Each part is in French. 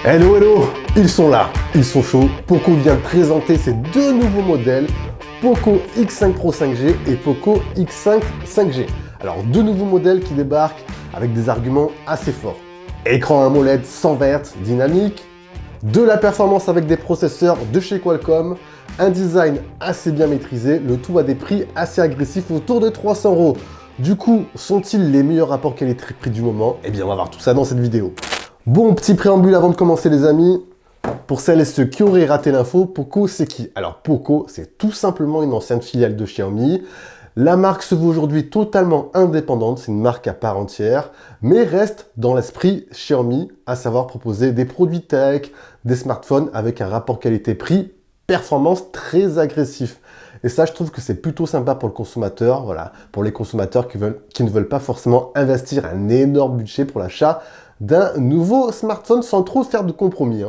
Hello, hello, ils sont là, ils sont chauds. Poco vient de présenter ses deux nouveaux modèles, Poco X5 Pro 5G et Poco X5 5G. Alors, deux nouveaux modèles qui débarquent avec des arguments assez forts. Écran AMOLED 100 Hz dynamique, de la performance avec des processeurs de chez Qualcomm, un design assez bien maîtrisé, le tout à des prix assez agressifs autour de 300 €. Du coup, sont-ils les meilleurs rapports qualité-prix du moment? Eh bien, on va voir tout ça dans cette vidéo. Bon, petit préambule avant de commencer les amis. Pour celles et ceux qui auraient raté l'info, Poco c'est qui? Alors Poco, c'est tout simplement une ancienne filiale de Xiaomi. La marque se veut aujourd'hui totalement indépendante, c'est une marque à part entière, mais reste dans l'esprit Xiaomi, à savoir proposer des produits tech, des smartphones avec un rapport qualité-prix, performance très agressif. Et ça, je trouve que c'est plutôt sympa pour le consommateur, voilà, pour les consommateurs qui ne veulent pas forcément investir un énorme budget pour l'achat d'un nouveau smartphone sans trop faire de compromis.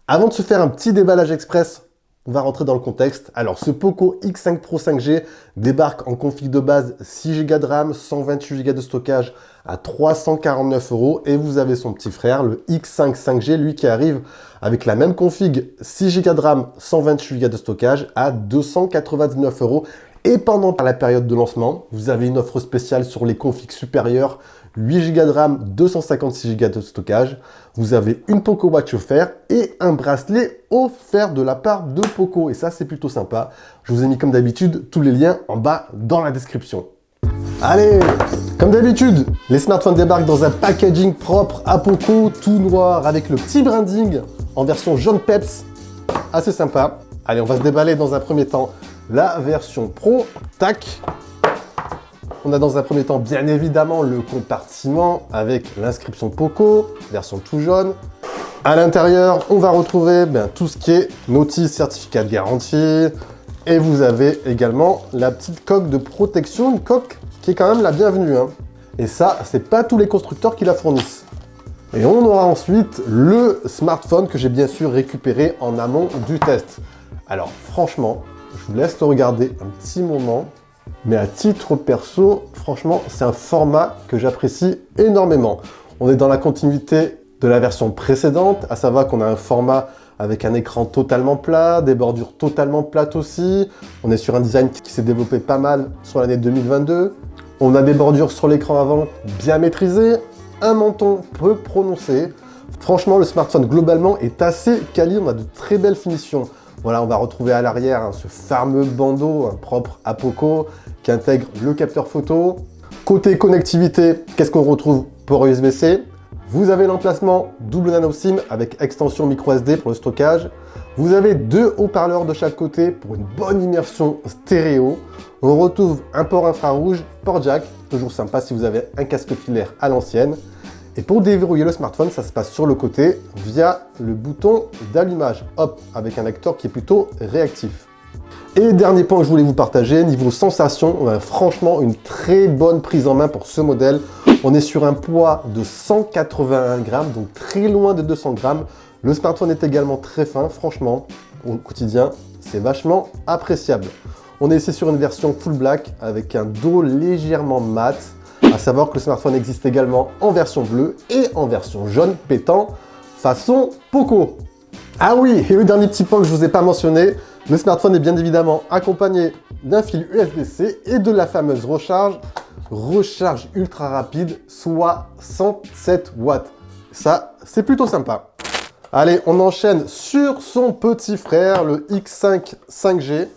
Avant de se faire un petit déballage express, on va rentrer dans le contexte. Alors, ce Poco X5 Pro 5G débarque en config de base 6 Go de RAM, 128 Go de stockage à 349 € et vous avez son petit frère, le X5 5G, lui qui arrive avec la même config 6 Go de RAM, 128 Go de stockage à 299 €. Et pendant la période de lancement, vous avez une offre spéciale sur les configs supérieurs, 8 Go de RAM, 256 Go de stockage. Vous avez une Poco Watch offert et un bracelet offert de la part de Poco. Et ça, c'est plutôt sympa. Je vous ai mis comme d'habitude tous les liens en bas dans la description. Allez, comme d'habitude, les smartphones débarquent dans un packaging propre à Poco, tout noir avec le petit branding en version jaune peps. Assez sympa. Allez, on va se déballer dans un premier temps la version Pro. Tac. On a dans un premier temps, bien évidemment, le compartiment avec l'inscription Poco, version tout jaune. À l'intérieur, on va retrouver tout ce qui est notice, certificat de garantie. Et vous avez également la petite coque de protection, une coque qui est quand même la bienvenue. Et ça, c'est pas tous les constructeurs qui la fournissent. Et on aura ensuite le smartphone que j'ai bien sûr récupéré en amont du test. Alors franchement, je vous laisse le regarder un petit moment. Mais à titre perso, franchement, c'est un format que j'apprécie énormément. On est dans la continuité de la version précédente, à savoir qu'on a un format avec un écran totalement plat, des bordures totalement plates aussi. On est sur un design qui s'est développé pas mal sur l'année 2022. On a des bordures sur l'écran avant bien maîtrisées, un menton peu prononcé. Franchement, le smartphone globalement est assez quali, on a de très belles finitions. Voilà, on va retrouver à l'arrière ce fameux bandeau propre à Poco qui intègre le capteur photo. Côté connectivité, qu'est-ce qu'on retrouve? Port USB-C. Vous avez l'emplacement double nano SIM avec extension micro SD pour le stockage. Vous avez deux haut-parleurs de chaque côté pour une bonne immersion stéréo. On retrouve un port infrarouge, port jack, toujours sympa si vous avez un casque filaire à l'ancienne. Et pour déverrouiller le smartphone, ça se passe sur le côté via le bouton d'allumage. Hop, avec un lecteur qui est plutôt réactif. Et dernier point que je voulais vous partager, niveau sensation, on a franchement une très bonne prise en main pour ce modèle. On est sur un poids de 181 grammes, donc très loin de 200 grammes. Le smartphone est également très fin, franchement, au quotidien, c'est vachement appréciable. On est ici sur une version full black avec un dos légèrement mat. À savoir que le smartphone existe également en version bleue et en version jaune pétant façon Poco. Ah oui, et le dernier petit point que je ne vous ai pas mentionné, le smartphone est bien évidemment accompagné d'un fil USB-C et de la fameuse recharge ultra rapide, soit 107 watts. Ça, c'est plutôt sympa. Allez, on enchaîne sur son petit frère, le X5 5G.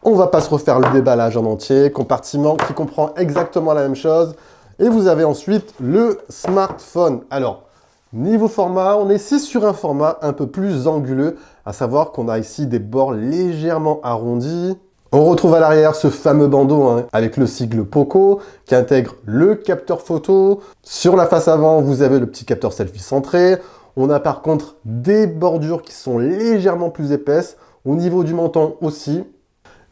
On va pas se refaire le déballage en entier, compartiment qui comprend exactement la même chose. Et vous avez ensuite le smartphone. Alors, niveau format, on est ici sur un format un peu plus anguleux, à savoir qu'on a ici des bords légèrement arrondis. On retrouve à l'arrière ce fameux bandeau avec le sigle Poco qui intègre le capteur photo. Sur la face avant, vous avez le petit capteur selfie centré. On a par contre des bordures qui sont légèrement plus épaisses. Au niveau du menton aussi.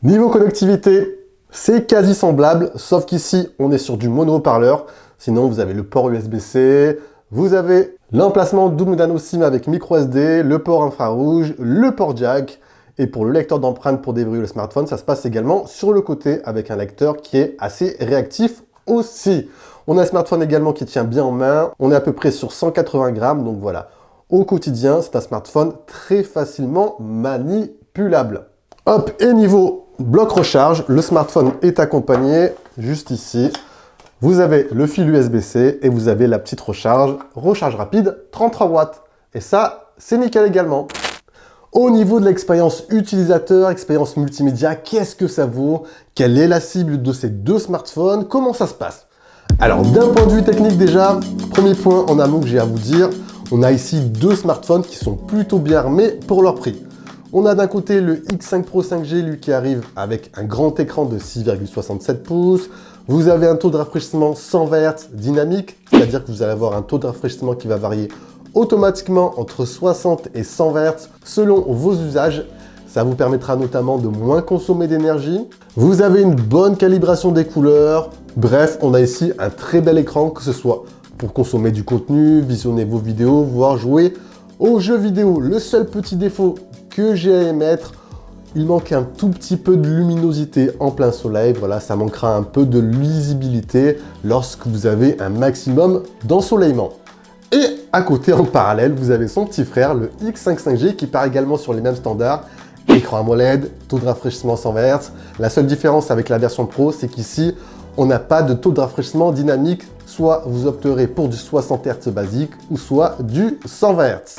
Niveau connectivité, c'est quasi semblable, sauf qu'ici, on est sur du mono-haut-parleur. Sinon, vous avez le port USB-C, vous avez l'emplacement double nano SIM avec micro SD, le port infrarouge, le port jack. Et pour le lecteur d'empreintes pour déverrouiller le smartphone, ça se passe également sur le côté avec un lecteur qui est assez réactif aussi. On a un smartphone également qui tient bien en main. On est à peu près sur 180 grammes, donc voilà. au quotidien. C'est un smartphone très facilement manipulable. Hop, et niveau bloc recharge, le smartphone est accompagné, juste ici. Vous avez le fil USB-C et vous avez la petite recharge rapide 33 watts. Et ça, c'est nickel également. Au niveau de l'expérience utilisateur, expérience multimédia, qu'est-ce que ça vaut? Quelle est la cible de ces deux smartphones? Comment ça se passe? Alors, d'un point de vue technique déjà, premier point en amont que j'ai à vous dire, on a ici deux smartphones qui sont plutôt bien armés pour leur prix. On a d'un côté le X5 Pro 5G, lui qui arrive avec un grand écran de 6,67 pouces. Vous avez un taux de rafraîchissement 120 Hz dynamique, c'est-à-dire que vous allez avoir un taux de rafraîchissement qui va varier automatiquement entre 60 et 120 Hz selon vos usages. Ça vous permettra notamment de moins consommer d'énergie. Vous avez une bonne calibration des couleurs. Bref, on a ici un très bel écran, que ce soit pour consommer du contenu, visionner vos vidéos, voire jouer aux jeux vidéo. Le seul petit défaut que j'ai à émettre, il manque un tout petit peu de luminosité en plein soleil. Voilà, ça manquera un peu de lisibilité lorsque vous avez un maximum d'ensoleillement. Et à côté, en parallèle, vous avez son petit frère, le X5 5G, qui part également sur les mêmes standards. Écran AMOLED, taux de rafraîchissement 120 Hz. La seule différence avec la version Pro, c'est qu'ici, on n'a pas de taux de rafraîchissement dynamique. Soit vous opterez pour du 60 Hz basique, ou soit du 120 Hz.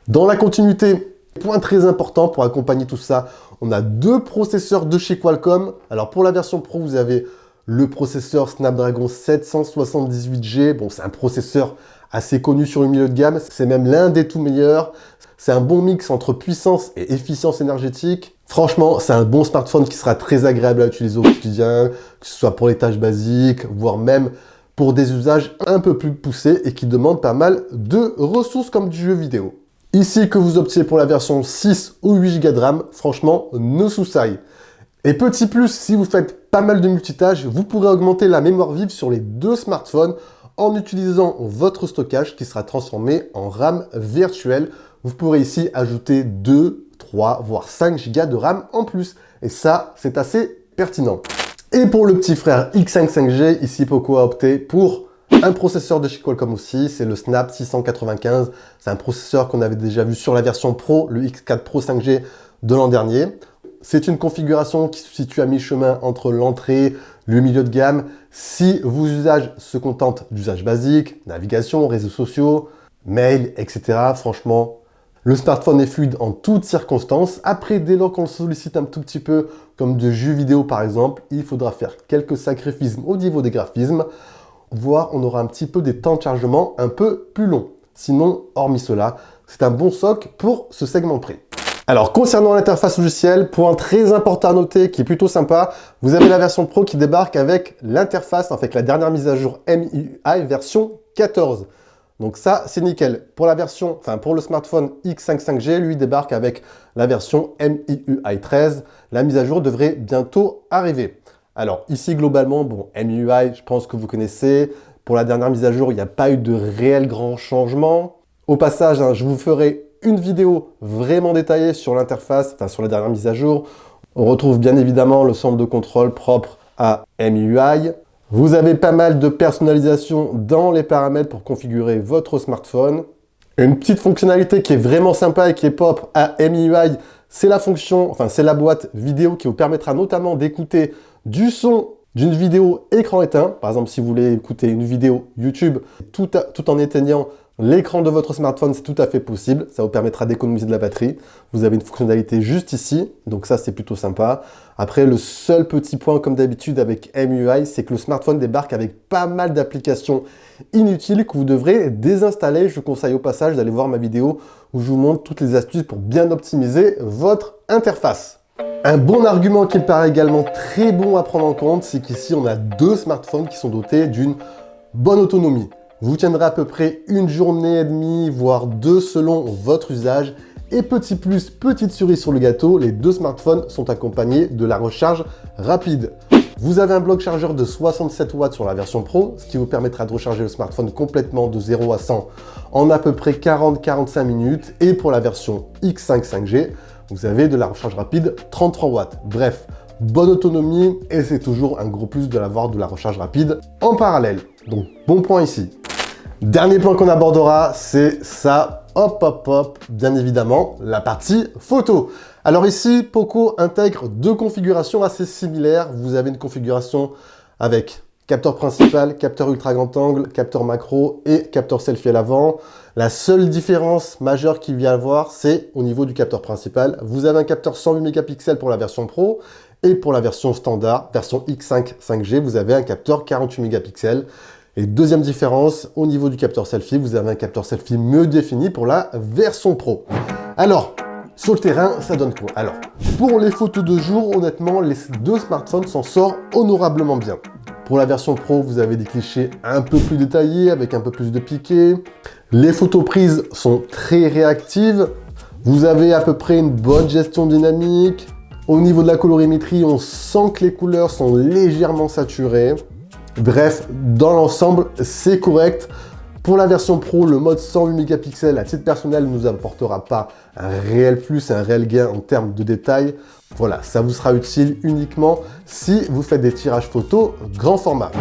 Dans la continuité, point très important pour accompagner tout ça, on a deux processeurs de chez Qualcomm. Alors pour la version Pro, vous avez le processeur Snapdragon 778G. Bon, c'est un processeur assez connu sur le milieu de gamme. C'est même l'un des tout meilleurs. C'est un bon mix entre puissance et efficience énergétique. Franchement, c'est un bon smartphone qui sera très agréable à utiliser au quotidien, que ce soit pour les tâches basiques, voire même pour des usages un peu plus poussés et qui demandent pas mal de ressources comme du jeu vidéo. Ici, que vous optiez pour la version 6 ou 8 Go de RAM, franchement, no souci. Et petit plus, si vous faites pas mal de multitâches, vous pourrez augmenter la mémoire vive sur les deux smartphones en utilisant votre stockage qui sera transformé en RAM virtuelle. Vous pourrez ici ajouter 2, 3, voire 5 Go de RAM en plus. Et ça, c'est assez pertinent. Et pour le petit frère X5 5G, ici Poco a opté pour un processeur de chez Qualcomm aussi, c'est le Snap 695. C'est un processeur qu'on avait déjà vu sur la version Pro, le X4 Pro 5G de l'an dernier. C'est une configuration qui se situe à mi-chemin entre l'entrée, le milieu de gamme. Si vos usages se contentent d'usages basiques, navigation, réseaux sociaux, mail, etc. Franchement, le smartphone est fluide en toutes circonstances. Après, dès lors qu'on le sollicite un tout petit peu, comme de jeux vidéo par exemple, il faudra faire quelques sacrifices au niveau des graphismes, voire on aura un petit peu des temps de chargement un peu plus longs. Sinon, hormis cela, c'est un bon socle pour ce segment de prix. Alors, concernant l'interface logicielle, point très important à noter, qui est plutôt sympa, vous avez la version Pro qui débarque avec l'interface, avec la dernière mise à jour MIUI version 14. Donc ça, c'est nickel. Pour la version, pour le smartphone X5 5G, lui débarque avec la version MIUI 13. La mise à jour devrait bientôt arriver. Alors ici, globalement, bon, MIUI, je pense que vous connaissez. Pour la dernière mise à jour, il n'y a pas eu de réel grand changement. Au passage, je vous ferai une vidéo vraiment détaillée sur l'interface, sur la dernière mise à jour. On retrouve bien évidemment le centre de contrôle propre à MIUI. Vous avez pas mal de personnalisation dans les paramètres pour configurer votre smartphone. Une petite fonctionnalité qui est vraiment sympa et qui est pop à MIUI, c'est la fonction, c'est la boîte vidéo qui vous permettra notamment d'écouter du son d'une vidéo écran éteint. Par exemple, si vous voulez écouter une vidéo YouTube tout en éteignant l'écran de votre smartphone, c'est tout à fait possible. Ça vous permettra d'économiser de la batterie. Vous avez une fonctionnalité juste ici, donc ça c'est plutôt sympa. Après, le seul petit point comme d'habitude avec MIUI, c'est que le smartphone débarque avec pas mal d'applications inutiles que vous devrez désinstaller. Je vous conseille au passage d'aller voir ma vidéo où je vous montre toutes les astuces pour bien optimiser votre interface. Un bon argument qui me paraît également très bon à prendre en compte, c'est qu'ici on a deux smartphones qui sont dotés d'une bonne autonomie. Vous tiendrez à peu près une journée et demie, voire deux selon votre usage. Et petit plus, petite cerise sur le gâteau, les deux smartphones sont accompagnés de la recharge rapide. Vous avez un bloc chargeur de 67 watts sur la version Pro, ce qui vous permettra de recharger le smartphone complètement de 0 à 100 en à peu près 40-45 minutes. Et pour la version X5 5G, vous avez de la recharge rapide 33 watts. Bref, bonne autonomie et c'est toujours un gros plus de l'avoir de la recharge rapide en parallèle. Donc bon point ici. Dernier point qu'on abordera, c'est ça, bien évidemment, la partie photo. Alors ici, Poco intègre deux configurations assez similaires. Vous avez une configuration avec capteur principal, capteur ultra grand angle, capteur macro et capteur selfie à l'avant. La seule différence majeure qu'il y a à voir, c'est au niveau du capteur principal. Vous avez un capteur 108 mégapixels pour la version Pro et pour la version standard, version X5 5G, vous avez un capteur 48 mégapixels. Et deuxième différence, au niveau du capteur selfie, vous avez un capteur selfie mieux défini pour la version Pro. Alors, sur le terrain, ça donne quoi? Alors, pour les photos de jour, honnêtement, les deux smartphones s'en sortent honorablement bien. Pour la version Pro, vous avez des clichés un peu plus détaillés, avec un peu plus de piqué. Les photos prises sont très réactives. Vous avez à peu près une bonne gestion dynamique. Au niveau de la colorimétrie, on sent que les couleurs sont légèrement saturées. Bref, dans l'ensemble, c'est correct. Pour la version Pro, le mode 108 mégapixels, à titre personnel, ne nous apportera pas un réel plus, un réel gain en termes de détails. Voilà, ça vous sera utile uniquement si vous faites des tirages photos grand format.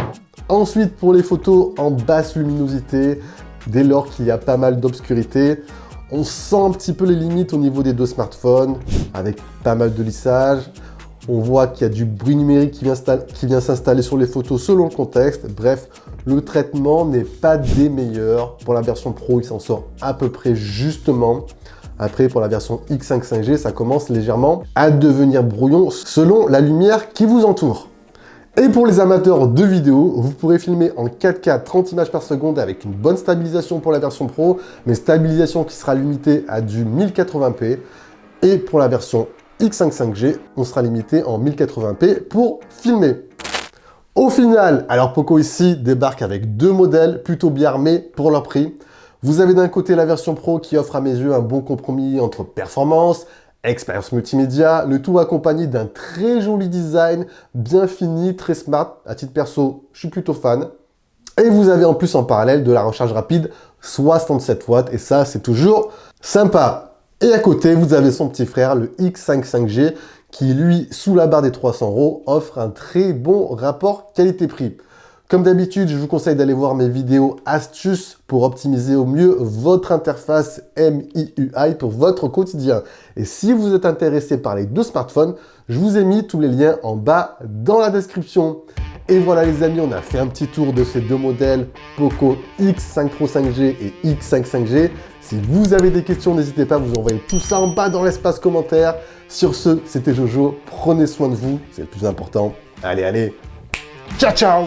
Ensuite, pour les photos en basse luminosité, dès lors qu'il y a pas mal d'obscurité, on sent un petit peu les limites au niveau des deux smartphones, avec pas mal de lissage. On voit qu'il y a du bruit numérique qui vient s'installer sur les photos selon le contexte. Bref, le traitement n'est pas des meilleurs. Pour la version Pro, il s'en sort à peu près justement. Après, pour la version X5 5G, ça commence légèrement à devenir brouillon selon la lumière qui vous entoure. Et pour les amateurs de vidéo, vous pourrez filmer en 4K 30 images par seconde avec une bonne stabilisation pour la version Pro, mais stabilisation qui sera limitée à du 1080p. Et pour la version X5 5G, on sera limité en 1080p pour filmer. Au final, alors Poco ici débarque avec deux modèles plutôt bien armés pour leur prix. Vous avez d'un côté la version Pro qui offre à mes yeux un bon compromis entre performance, expérience multimédia, le tout accompagné d'un très joli design, bien fini, très smart. À titre perso, je suis plutôt fan. Et vous avez en plus en parallèle de la recharge rapide 67 watts et ça c'est toujours sympa. Et à côté, vous avez son petit frère, le X5 5G, qui lui, sous la barre des 300 €, offre un très bon rapport qualité-prix. Comme d'habitude, je vous conseille d'aller voir mes vidéos astuces pour optimiser au mieux votre interface MIUI pour votre quotidien. Et si vous êtes intéressé par les deux smartphones, je vous ai mis tous les liens en bas dans la description. Et voilà les amis, on a fait un petit tour de ces deux modèles, Poco X5 Pro 5G et X5 5G. Si vous avez des questions, n'hésitez pas à vous envoyer tout ça en bas dans l'espace commentaire. Sur ce, c'était Jojo, prenez soin de vous, c'est le plus important. Allez, ciao ciao!